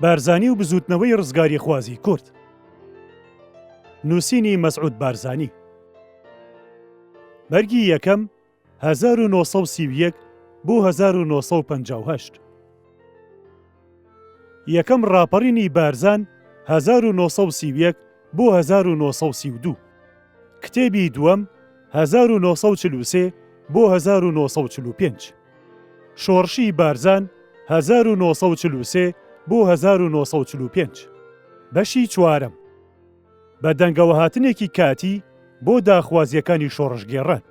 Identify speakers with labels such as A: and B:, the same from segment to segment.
A: بارزانی و بزوتنەوەی ڕزگاری خوازی کورد. نووسینی مەسعود بارزانی. بەرگی یەکەم 1931 بۆ 1958. یەکەم ڕاپەڕینی بارزان 1931 بۆ 1932. کتێبی دووەم 1943 بۆ 1945. شۆڕشی بارزان 1943 بۆ 1945. بەشی چوارەم بە دەنگەوە هاتنێکی کاتی بۆ داخوازیەکانی شۆڕشگێڕان.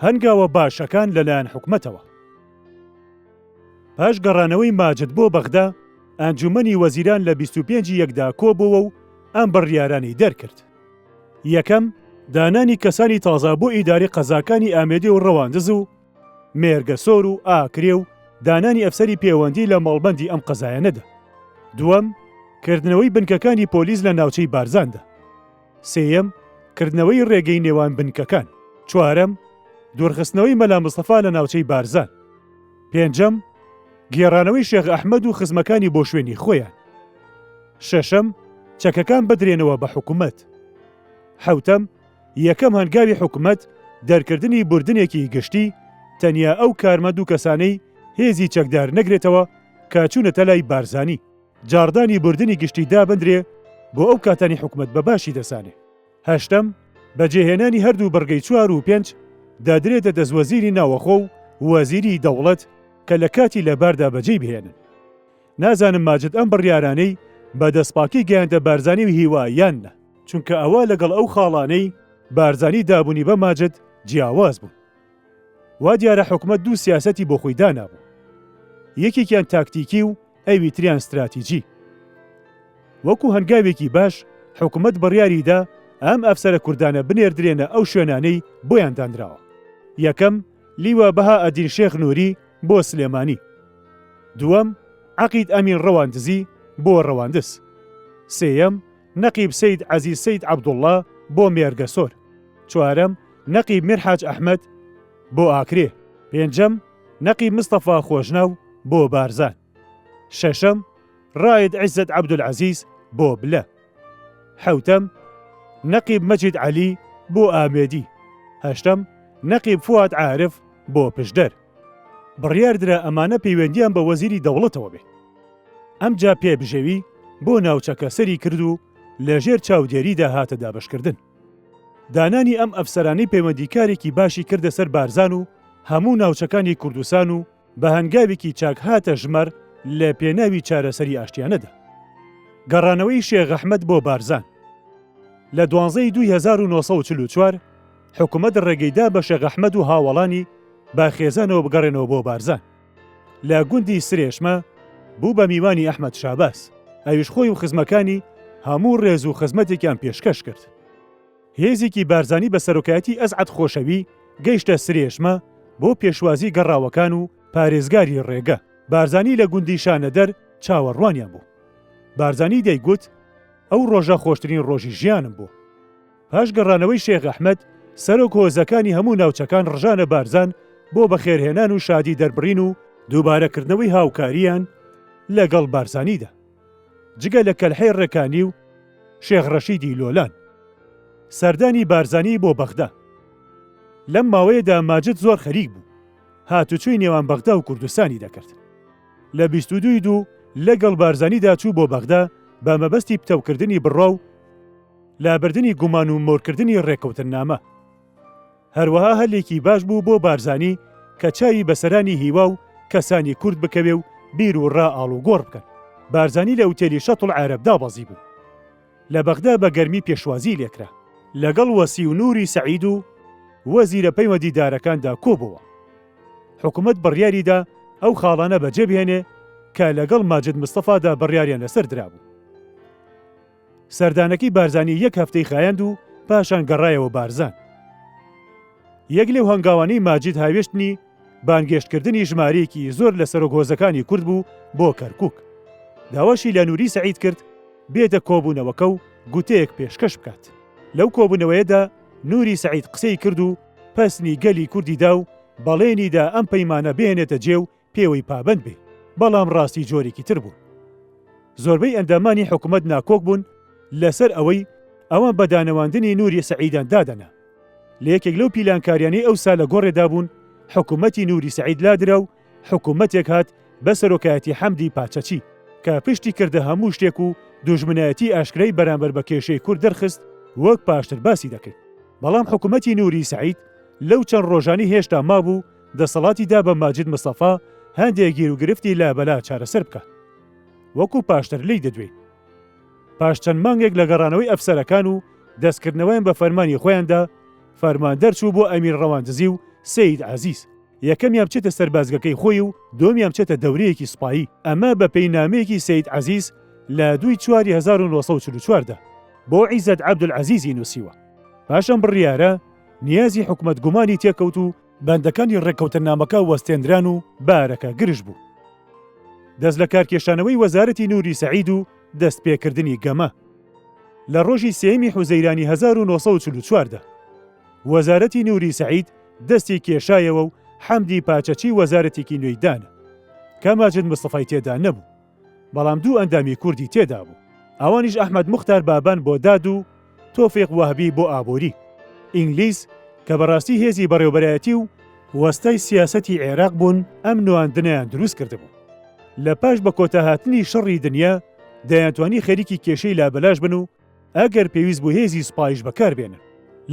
A: هەنگاوە باشەکان لەلایەن حکومەتەوە. پاش گەڕانەوەی ماجد بۆ بەغدا، ئەنجومەنی وەزیران لە 25 یەکدا کۆبووە و ئەم بڕیارانی دەرکرد. یەکەم، دانانی کەسانی تازا بۆ ئیداری قەزاکانی ئامێدی و ڕەواندز و مێرگەسۆر و ئاکرێ و دانانی ئەفسەری پەیوەندی لە ماڵبەندی ئەم قەزایەنەدا. دووەم، کردنەوەی بنکەکانی پۆلیس لە ناوچەی بارزاندا. سێیەم، کردنەوەی ڕێگەی نێوان بنکەکان. چوارەم، دوورخستنەوەی مەلا مستەفا لە ناوچەی بارزان. پێنجەم، گێڕانەوەی شێخ ئەحمەد و خزمەکانی بۆ شوێنی خۆیان. شەشەم، چەکەکان بدرێنەوە بە حکوومەت. حەوتەم، یەکەم هەنگاوی حکوومەت دەرکردنی بوردنێکی گشتی تەنیا ئەو کارمەند و کەسانەی هێزی چەکدار نەگرێتەوە کە چوونەتە لای بارزانی. جاردانی بوردنی گشتی دابندرێ بۆ ئەو کاتانی حکوومەت بە باشی دەسانێ. هەشتەم، بەجێهێنانی هەردوو بەرگەی 4 و 5 دادرێتە دەستوەزیری ناوەخۆ و وەزیری دەوڵەت کە لە کاتی لەباردا بەجێی بهێنن. نازانم ماجد ئەم بڕیارانەی بە دەستپاکی گەیاندە بارزانی و هیواییانە، چونکە ئەوە لەگەڵ ئەو خاڵانەی بارزانی دابوونی بە ماجد جیاواز بوون. وا دیارە حکومەت دوو سیاسەتی بۆ خۆی دانابوو، یەکێکیان تاکتیکی و ئەوی تریان استراتیجی. وەکو هەنگاوێکی باش حکومەت بڕیاریدا ئەم ئەفسەرە کوردانە بنێردرێنە ئەو شوێنانەی بۆیان دانراوە. یەکەم، لیوە بەها ئەدین شێخ نووری بۆ سلێمانی. دووەم، عەقید ئەمین ڕەواندزی بۆ ڕەواندز. سێیەم، نەقیب سەید عەزیز سەید عەبدوڵڵا بۆ مێرگەسۆر. چوارەم، نەقیب میرحاج ئەحمەد بۆ ئاکرێ. پێنجەم، نەقیب مستەفا خۆشناو بۆ بارزان. شەشەم، ڕاید عیزەت عەبدولعەزیز بۆ بلە. حەوتەم، نەقیب مەجید عەلی بۆ ئامێدی. هەشتەم، نەقیب فواد عارف بۆ پشدەر. بڕیاردرا ئەمانە پەیوەندیان بە وەزیری دەوڵەتەوە بێ. ئەمجا پێبژێوی بۆ ناوچەکە سەری کرد و لەژێر چاودێریدا هاتە دابەشکردن. دانانی ئەم ئەفسەرانەی پەیوەندیکارێکی باشی کردە سەر بارزان و هەموو ناوچەکانی کوردستان و بە هەنگاوێکی چاک هاتە ژمەر لە پێناوی چارەسەری ئاشتیانەدا. گەڕانەوەی شێخ ئەحمەد بۆ بارزان. لە 12ی 1944 حکومەت ڕێگەیدا بە شێخ ئەحمەد و هاوڵانی با خێزانەوە بگەڕێنەوە بۆ بارزان. لە گوندی سرێشمە بوو بە میوانی ئەحمەد شاباس. ئەویش خۆی و خزمەکانی هەموو ڕێز و خزمەتێکیان پێشکەش کرد. هێزێکی بارزانی بە سەرۆکایەتی ئەزعەت خۆشەوی گەیشتە سرێشمە بۆ پێشوازی گەڕاوەکان و پارێزگاری ڕێگە. بارزانی لە گوندی شانەدەر چاوەڕوانیان بوو. بارزانی دەیگوت ئەو ڕۆژە خۆشترین ڕۆژی ژیانم بوو. پاش گەڕانەوەی شێخ ئەحمەد سەرۆک هۆزەکانی هەموو ناوچەکان ڕژانە بارزان بۆ بەخێرهێنان و شادی دەربڕین و دووبارەکردنەوەی هاوکاریان لەگەڵ بارزانیدا، جگە لە کەلحەی ڕێکانی و شێخ ڕەشیدی لۆلان. سەردانی بارزانی بۆ بەغدا. لەم ماوەیەدا ماجد زۆر خەریک بوو، هاتوچووی نێوان بەغدا و کوردستانی دەکرد. لە 22 لەگەڵ بارزانیدا چوو بۆ بەغدا بە مەبەستی پتەوکردنی بڕا و لابردنی گومان و مۆرکردنی ڕێکەوتنامە. هەروەها هەلێکی باش بوو بۆ بارزانی کە چاوی بەسەرانی هیوا و کەسانی کورد بکەوێ و بیر و ڕا ئاڵ و گۆڕ بکەن. بارزانی لە ئوتێلی شەتڵ عارەبدا بەزی بوو. لە بەغدا بە گەرمی پێشوازی لێکرا، لەگەڵ وەسی و نووری سەعید و وەزیرە پەیوەندیدارەکاندا کۆبووە. حکومەت بڕیاریدا ئەو خاڵانە بەجێ بهێنێ کە لەگەڵ ماجد مستەفادا بڕیاریان لەسەر درابوو. سەردانەکەی بارزانی یەک هەفتەی خایاند و پاشان گەڕایەوە بارزان. یەک لێو هەنگاوانەی ماجد هاوێشتنی بانگێشتکردنی ژمارەیەکی زۆر لە سەرۆک هۆزەکانی کورد بوو بۆ کەرکووک. داواشی لە نووری سەعید کرد بێتە کۆبوونەوەکە و گوتەیەک پێشکەش بکات. لەو کۆبوونەوەیەدا نووری سەعید قسەی کرد و پەسنی گەلی کوردیدا و بەڵێنیدا ئەم پەیمانە بێنێتە جێ و پێوەی پابند بێ، بەڵام ڕاستی جۆرێکی تر بوو. زۆربەی ئەندامانی حکوومەت ناکۆک بوون لەسەر ئەوان بە دانەواندنی نووری سەعیدان دادەنا. لە یەکێک لەو پیلانکاریانەی ئەوسا لە گۆڕێدا بوون حکوومەتی نووری سەعید لادرا و حکوومەتێک هات بە سەرۆکایەتی حەمدی پاچەچی کە پشتی کردە هەموو شتێک و دوژمنایەتی ئاشکرەی بەرامبەر بە کێشەی کورد دەرخست وەک پاشتر باسی دەکرد. بەڵام حکوومەتی نووری سەعید لەو چەند ڕۆژانی هێشتا مابوو دەسەڵاتیدا بە ماجد مستەفا هەندێک گیر و گرفتی لابەلا چارەسەر بکات. وەکو پاشتر لی دەدوێت. پاش چەند مانگێک لە گەڕانەوەی ئەفسەرەکان و دەستکردنەوەیان بە فەرمانی خۆیاندا فەرمان دەرچوو بۆ ئەمیر ڕەواندزی و سەید عەزیز. یەکەمیان بچێتە سەربازگەکەی خۆی و دووەمیان بچێتە دەورەیەکی سوپایی. ئەمە بە پەینامەیەکی سەید عەزیز لە 2/4/1944 بۆ عیزەت عەبدولعەزیزی نووسیوە. پاشەم بڕیارە نیازی حکومەت گومانی تێکەوت و بەندەکانی ڕێککەوتنامەکە وەستێنران و بارەکە گرژ بوو. دەست لە کارکێشانەوەی وەزارەتی نووری سەعید و دەستپێکردنی گەمە. لە ڕۆژی سێمی حوزەیرانی 1944 وەزارەتی نووری سەعید دەستی کێشایەوە و حەمدی پاچەچی وەزارەتێکی نوێی دانا کە ماجد مستەفای تێدا نەبوو، بەڵام دوو ئەندامی کوردی تێدا بوو. ئەوانیش ئەحمەد موختار بابان بۆ داد و تۆفیق وەهبی بۆ ئابووری. ئینگلیز کە بەڕاستی هێزی بەڕێوەبەرایەتی و وەستای سیاسەتی عێراق بوون ئەم نواندنیان دروست کردبوو. لە پاش بە کۆتاهاتنی شەڕی دنیا دەیانتوانی خەریکی کێشەی لابەلاش بن و ئەگەر پێویست بوو هێزی سوپایش بەکاربێنن.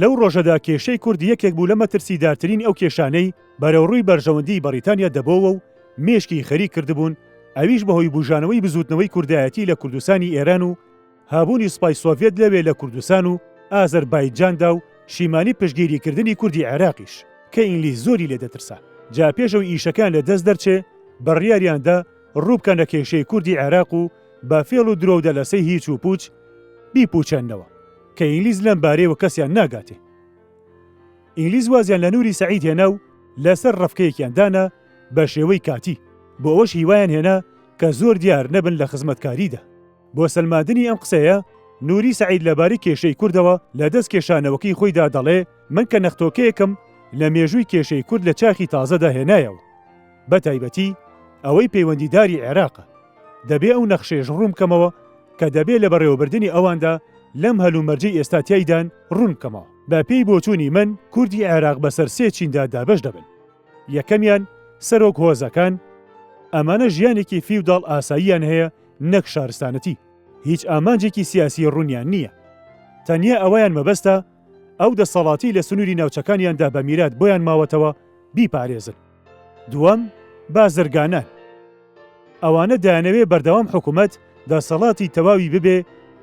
A: لەو ڕۆژەدا کێشەی کوردی یەکێک بوو لە مەترسیدارترین ئەو کێشانەی بەرەوڕووی بەرژەوەندی بەریتانیا دەبەوە و مێشکی خەریک کردبوون، ئەویش بەهۆی بوژانەوەی بزوتنەوەی کوردایەتی لە کوردستانی ئێران و هابوونی سوپای سۆڤێت لەوێ لە کوردستان و ئازەربایجاندا و شیمانی پشتگیریکردنی کوردی عێراقیش کە ئینگلیز زۆری لێ دەترسا. جا پێشەوە ئیشەکان لە دەست دەرچێ بڕیاریاندا ڕووبکەنە کێشەی کوردی عێراق و بە فێڵ و درۆ دەلەسەی هیچ و پوچ بیپوچەنەوە کە ئینگلیز لەم بارەیەوە کەسیان ناگاتێ. ئینگلیز وازیان لە نووری سەعید هێنا و لەسەر ڕەفکەیەکیان دانا بە شێوەی کاتی، بۆ ئەوەش هیوایان هێنا کە زۆر دیار نەبن لە خزمەتکاریدا. بۆ سەلماندنی ئەم قسەیە نووری سەعید لەبارەی کێشەی کوردەوە لە دەست کێشانەوەکەی خۆیدا دەڵێ من کە نەختۆکەیەکم لە مێژووی کێشەی کورد لە چاخی تازەدا هێنایەوە، بە تایبەتی ئەوەی پەیوەندیداری عێراقە. دەبێ ئەو نەخشێژ ڕوون بکەمەوە کە دەبێت لە بەڕێوەبردننی ئەواندا لەم هەلومەرجەی ئێستاتیایدان ڕوون بکەمەوە. بە پێی بۆچوونی من کوردی عێراق بەسەر سێ چیندا دابەش دەبن. یەکەمیان سەرۆک هۆزەکان، ئەمانە ژیانێکی فیوداڵ ئاساییان هەیە نەک شارستانەتی، هیچ ئامانجێکی سیاسی ڕوونیان نییە. تەنیا ئەوەیان مەبەستە ئەو دەسەڵاتی لە سنووری ناوچەکانیاندا بە میرات بۆیان ماوەتەوە بیپارێزن. دووەم بازرگانان، ئەوانە دایانەوێ بەردەوام حکوومەت دەسەڵاتی تەواوی ببێ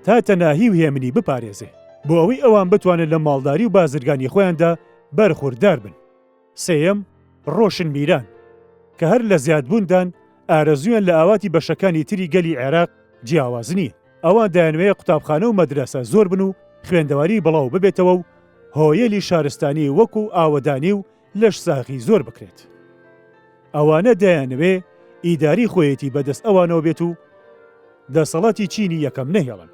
A: تا تەناهی و هێمنی بپارێزێ بۆ ئەوەی ئەوان بتوانن لە ماڵداری و بازرگانی خۆیاندا بەرخوردار بن. سێیەم ڕۆشن میران کە هەر لە زیادبووندان ئارەزویان لە ئاواتی بەشەکانی تری گەلی عێراق جیاواز نییە. ئەوان دایانوێ قوتابخانە و مەدرسە زۆر بن و خوێندەواری بڵاو ببێتەوە و هۆیەلی شارستانی وەکو ئاوەدانی و لەش ساخی زۆر بکرێت. ئەوانە دایانوێ ئیداری خۆیەتی بەدەست ئەوانەوە بێت و دەسەڵاتی چینی یەکەم نەهێڵن،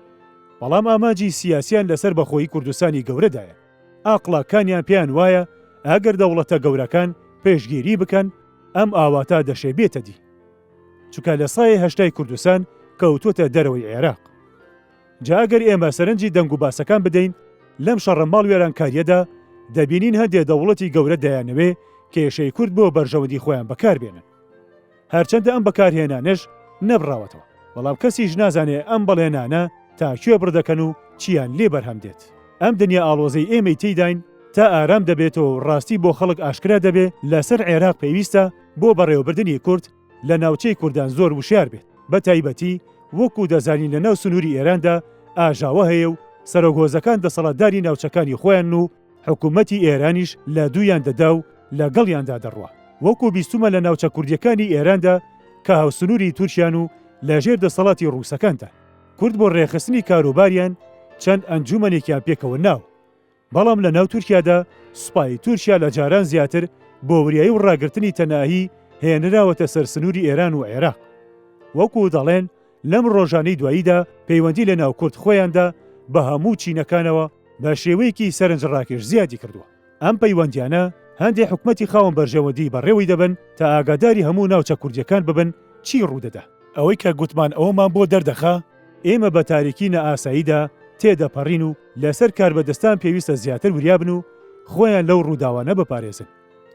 A: بەڵام ئاماجی سیاسیان لەسەر بەخۆی کوردستانی گەورەدایە. ئاقڵاکانیان پێیان وایە ئەگەر دەوڵەتە گەورەکان پێشگیری بکەن ئەم ئاواتا دەشێبێتە دی، چونکە لە سایە هەشتای کوردستان کەوتوتە دەرەوەی عێراق. جا ئەگەر ئێمە سەرنجی دەنگ و باسەکان بدەین لەم شەڕەماڵ وێرانکاریەدا دەبینین هەندێک دەوڵەتی گەورە دەیانەوێ کێشەی کورد بۆ بەرژەوەندی خۆیان بەکاربێنن، هەرچەندە ئەم بەکارهێنانش نەبڕاوەتەوە، بەڵام کەسیش نازانێ ئەم بەڵێنانە تا کوێ بڕدەکەن و چیان لێ بەرهەم دێت. ئەم دنیا ئاڵۆزەی ئێمەی تێداین تا ئارام دەبێتەوە و ڕاستی بۆ خەڵک ئاشکرا دەبێ لەسەر عێراق پێویستە بۆ بەڕێوەبردننی کورد لە ناوچەی کوردان زۆر وشیار بێت. بە تایبەتی وەکو دەزانین لە ناو سنووری ئێراندا ئاژاوە هەیە و سەرۆکهۆزەکان دەسەڵاتداری ناوچەکانی خۆیان و حکوومەتی ئێرانیش لە دوویان دەدا و لەگەڵیاندا دەڕوا. وەکو بیستومە لە ناوچە کوردیەکانی ئێراندا کە هاوسنووری تورکیان و لەژێر دەسەڵاتی ڕووسەکاندا کورد بۆ ڕێخستنی کاروباریان چەند ئەنجومەنێکیان پێکەوە ناو، بەڵام لە ناو تورکیادا سوپای تورکیا لە جاران زیاتر بۆ وریایی و ڕاگررتنی تەناهی هێنراوەتە سەر سنووری ئێران و عێراق. وەکو دەڵێن لەم ڕۆژانەی دواییدا پەیوەندی لە ناو کورد خۆیاندا بە هەموو چینەکانەوە بە شێوەیەکی سەرنجڕاکێش زیادی کردووە. ئەم پەیوەندیانە هەندێک حکومەتی خاوەن بەرژەوەندی بەڕێوەی دەبن تا ئاگاداری هەموو ناوچە کوردیەکان ببن چی ڕوودەدا. ئەوەی کە گوتمان ئەوەمان بۆ دەردەخا ئێمە بە تاریکی نەئاساییدا تێدەپەڕین و لەسەر کاربەدەستان پێویستە زیاتر وریابن و خۆیان لەو ڕووداوانە بپارێزن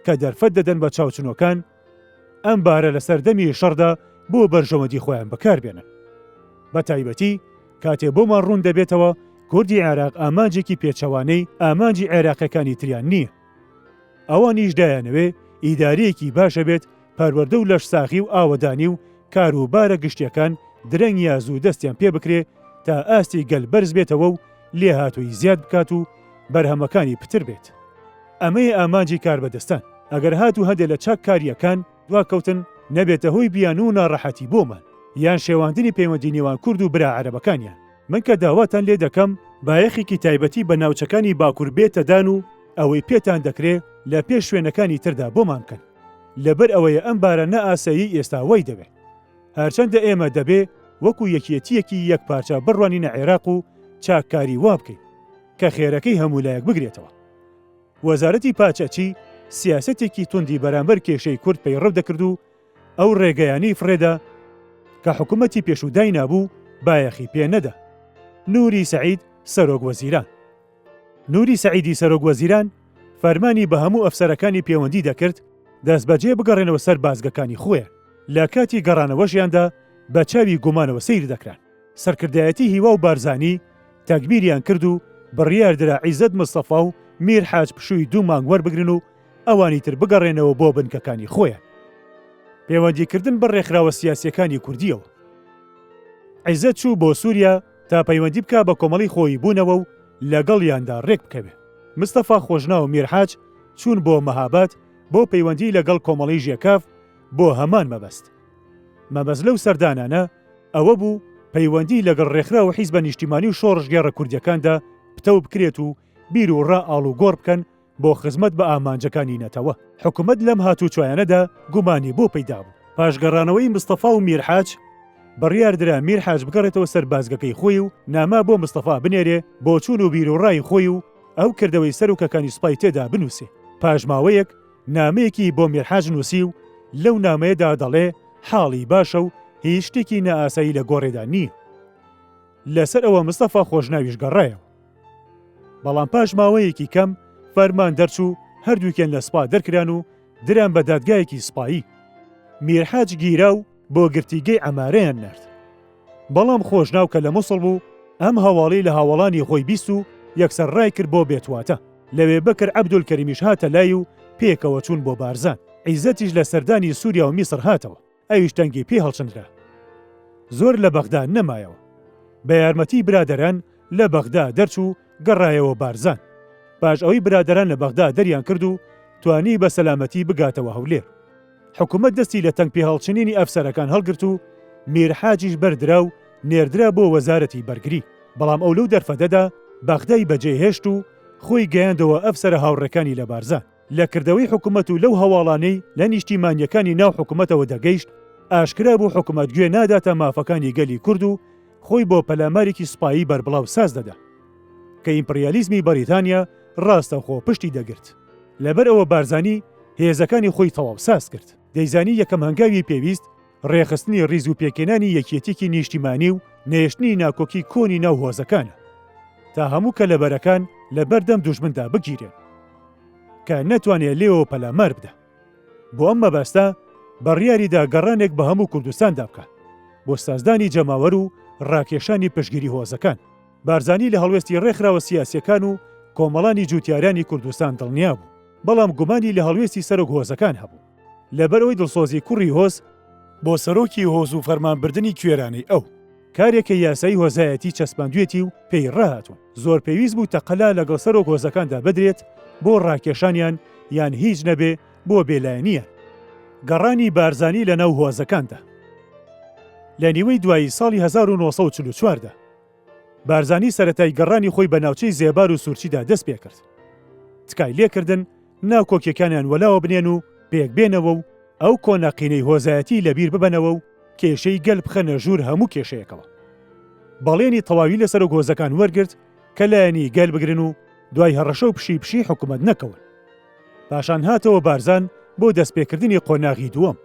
A: کە دەرفەت دەدەن بە چاوچنۆکان ئەم بارە لەسەر دەمی شەڕدا بۆ بەرژەوەندی خۆیان بەکاربێنن. بە تایبەتی کاتێ بۆمان ڕوون دەبێتەوە کوردی عێراق ئامانجێکی پێچەوانەی ئامانجی عێراقیەکانی تریان نییە. ئەوانیش دایانەوێ ئیدارەیەکی باشە بێت پەروەردە و لەش ساخی و ئاوەدانی و کاروبارە گشتیەکان درەنگ یا زوو دەستیان پێ بکرێ تا ئاستی گەل بەرز بێتەوە و لێ هاتووی زیاد بکات و بەرهەمەکانی پتر بێت. ئەمەیە ئامانجی کاربەدەستان. ئەگەر هاتوو هەندێک لە چاک کاریەکان دواکەوتن نەبێتە هۆی بیان و ناڕەحەتی بۆمان یان شێواندنی پەیوەندی نێوان کورد و برا عەرەبەکانیان. من کە داواتان لێ دەکەم بایەخێکی تایبەتی بە ناوچەکانی باکوور بێتەدان و ئەوەی پێتان دەکرێ لە پێش شوێنەکانی تردا بۆمان بکەن. لەبەر ئەوەیە ئەم بارە نەئاسایی ئێستا وەی دەبێت. هەرچەندە ئێمە دەبێ وەکو یەکیەتیەکی یەک پارچە بڕوانینە عێراق و چاککاری وا بکەین کە خێرەکەی هەمولایەک بگرێتەوە. وەزارەتی پاچەچی سیاسەتێکی توندی بەرامبەر کێشەی کورد پەیڕەو دەکرد و ئەو ڕێگەیانەی فرێدا کە حکوومەتی پێشودای نابوو بایەخی پێ نەدا. نوری سەعید سەرۆک وەزیران. نوری سەعیدی سەرۆک وەزیران فەرمانی بە هەموو ئەفسەرەکانی پەیوەندی دەکرد دەست بەجێ بگەڕێنەوە سەر بازگەکانی خۆیان. لە کاتی گەڕانەوەژیاندا بە چاوی گومانەوە سیر دەکران. سەرکردایەتی هیوا و بارزانی تەکبیریان کرد و بڕیاردرا عیزەت مستەفا و میر حاج پشووی 2 مانگ وەربگرن و ئەوانی تر بگەڕێنەوە بۆ بنکەکانی خۆیان. پەیوەندیکردن بە ڕێکخراوە سیاسیەکانی کوردیەوە. عیزەت چوو بۆ سووریا تا پەیوەندی بکە بە کۆمەڵی خۆی بوونەوە و لەگەڵیاندا ڕێک بکەوێ. مستەفا خۆژنا و میر حاج چوون بۆ مەهاباد بۆ پەیوەندی لەگەڵ کۆمەڵی ژێکاف بۆ هەمان مەبەست. مەبەست لەو سەردانانە ئەوە بوو پەیوەندی لەگەڵ ڕێکخراوە حیزبە نیشتیمانی و شۆڕژگێڕە کوردیەکاندا پتەو بکرێت و بیر و ڕا ئاڵوگۆڕ بکەن بۆ خزمەت بە ئامانجەکانی نەتەوە. حکوومەت لەم هاتووچوایانەدا گومانی بۆ پەیدا بوو. پاشگەڕانەوەی مستەفا و میر حاج بڕیاردرا میر حاج بگەڕێتەوە سەر بازگەکەی خۆی و نامە بۆ مستەفا بنێرێ بۆ چوون و بیر و ڕای خۆی و ئەو کردەوەی سەرۆکەکانی سوپای تێدا بنووسێ. پاژماوەیەک نامەیەکی بۆ میر حاج نووسی و لەو نامەیەدا دەڵێ حاڵی باشە و هیچ شتێکی نەئاسایی لە گۆڕێدا نییە. لەسەر ئەوە مستەفا خۆشناویش گەڕایەوە. بەڵام پاش ماوەیەکی کەم فەرمان دەرچوو هەردووکیان لە سوپا دەرکران و دران بە دادگایەکی سوپایی. میر حاج گیرا و بۆ گرتیگەی ئەمارەیان نرد. بەڵام خۆشناو کە لە مووسڵ بوو ئەم هەواڵەی لە هاوڵانی خۆی بیست و یەکسەر ڕای کرد بۆ بێتواتە. لەوێ بەکر عەبدولکەریمیش هاتە لای و پێکەوە چوون بۆ بارزان. عیزەتیش لە سەردانی سووریا و میسر هاتەوە. ئەویش تەنگی پێ هەڵچندرا. زۆر لە بەغدا نەمایەوە. بە یارمەتی برادەران لە بەغدا دەرچوو گەڕایەوە بارزان. پاش ئەوەی برادەران لە بەغدا دەریان کرد و توانی بە سەلامەتی بگاتەوە هەولێر. حکوومەت دەستی لە تەنگ پێهەڵچنینی ئەفسەرەکان هەڵگرت و میر حاجیش بەردرا و نێردرا بۆ وەزارەتی بەرگری. بەڵام ئەو لەو دەرفەدەدا بەغدای بەجێهێشت و خۆی گەیاندەوە ئەفسەرە هاوڕەکانی لە بارزان. لە کردەوەی حکوومەت و لەو هەواڵانەی لە نیشتیمانیەکانی ناو حکوومەتەوە دەگەیشت ئاشکرا بوو حکوومەت گوێ ناداتە مافەکانی گەلی کورد و خۆی بۆ پەلامارێکی سوپایی بەربڵاو ساز دەدا کە ئیمپریالیزمی بەریتانیا ڕاستەوخۆ پشتی دەگرت. لەبەر ئەوە بارزانی هێزەکانی خۆی تەواو ساز کرد. دەیزانی یەکەم هەنگاوی پێویست ڕێخستنی ڕیز و پێکێنانی یەکێتێکی نیشتیمانی و نێشتنی ناکۆکی کۆنی ناو هۆزەکانە تا هەموو کەلەبەرەکان لە بەردەم دوژمندا بگیرێن کە نەتوانێت لێەوە پەلامار بدە. بۆ ئەم مەبەستە بڕیاریدا گەڕانێک بە هەموو کوردستاندا بکە بۆ سازدانی جەماوەر و ڕاکێشانی پشگیری هۆزەکان. بارزانی لە هەڵوێستی ڕێکخراوە سیاسیەکان و کۆمەڵانی جوتیارانی کوردستان دڵنیا بوو، بەڵام گومانی لە هەڵوێستی سەرۆک هۆزەکان هەبوو. لەبەرەوەی دڵسۆزی کوڕی هۆز بۆ سەرۆکی هۆز و فەرمانبردنی کوێرانەی ئەو کارێکە یاسایی هۆزایەتی چەسپاندوێتی و پێی ڕاهاتوون. زۆر پێویست بوو تەقەلا لەگەڵ سەرۆک هۆزەکاندا بدرێت بۆ ڕاکێشانیان یان هیچ نەبێ بۆ بێلایەنیە. گەڕانی بارزانی لە ناو هۆزەکاندا لە نیوەی دوایی ساڵی 1944دا بارزانی سەرەتای گەڕانی خۆی بە ناوچەی زێبار و سوورچیدا دەست پێ کرد. تکای لێکردن ناو کۆکیەکانیان وەلاوە بنێن و پێک بێنەوە و ئەو کۆنەقینەی هۆزایەتی لەبیر ببەنەوە و کێشەی گەل بخەنە ژوور هەموو کێشەیەکەوە. بەڵێنی تەواوی لە سەرۆک هۆزەکان وەرگرت کە لایەنی گەل بگرن و دوای هەڕەشە و پشی حکوومەت نەکەون. پاشان هاتەوە بارزان بۆ دەستپێکردنی قۆناغی دووەم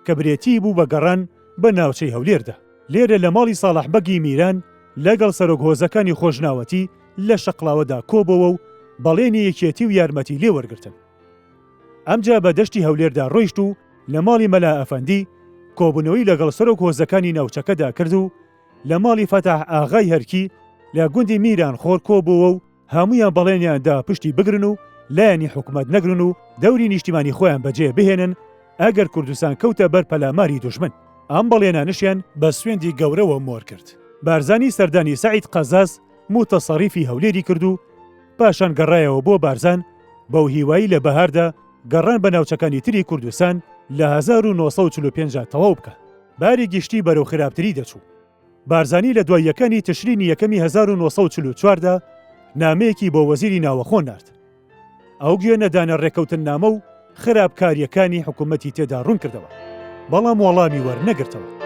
A: کە برێتی بوو بە گەڕان بە ناوچەی هەولێردا. لێرە لە ماڵی ساڵح بەگی میران لەگەڵ سەرۆک هۆزەکانی خۆشناوەتی لە شەقڵاوەدا کۆبەوە و بەڵێنی یەکێتی و یارمەتی لێ وەرگرتن. ئەمجا بە دەشتی هەولێردا ڕۆیشت و لە ماڵی مەلا ئەفەندی کۆبوونەوەی لەگەڵ سەرۆک هۆزەکانی ناوچەکەدا کرد و لە ماڵی فەتاح ئاغای هەرکی لە گوندی میران خۆر کۆبووە و هەمویان بەڵێنیاندا پشتی بگرن و لایەنی حکومەت نەگرن و دەوری نیشتیمانی خۆیان بەجێ بهێنن ئەگەر کوردستان کەوتە بەر پەلاماری دوژمن. ئەم بەڵێنانشیان بە سوێندی گەورەوە مۆر کرد. بارزانی سەردانی سەعید قەزاز متەسەڕیفی هەولێری کرد و پاشان گەڕایەوە بۆ بارزان بەو هیوایی لە بەهاردا گەڕان بە ناوچەکانی تری کوردستان لە 1945 تەواو بکە. باری گشتی بەرەو خراپتری دەچوو. بارزانی لە دواییەکانی تشرینی یەکەمی 1944دا نامەیەکی بۆ وەزیری ناوەخۆ نارد. ئەو گوێنە دانە ڕێکەوتن نامە و خراپکاریەکانی حکوومەتی تێدا ڕوون کردەوە، بەڵام وەڵامی وەرنەگرتەوە.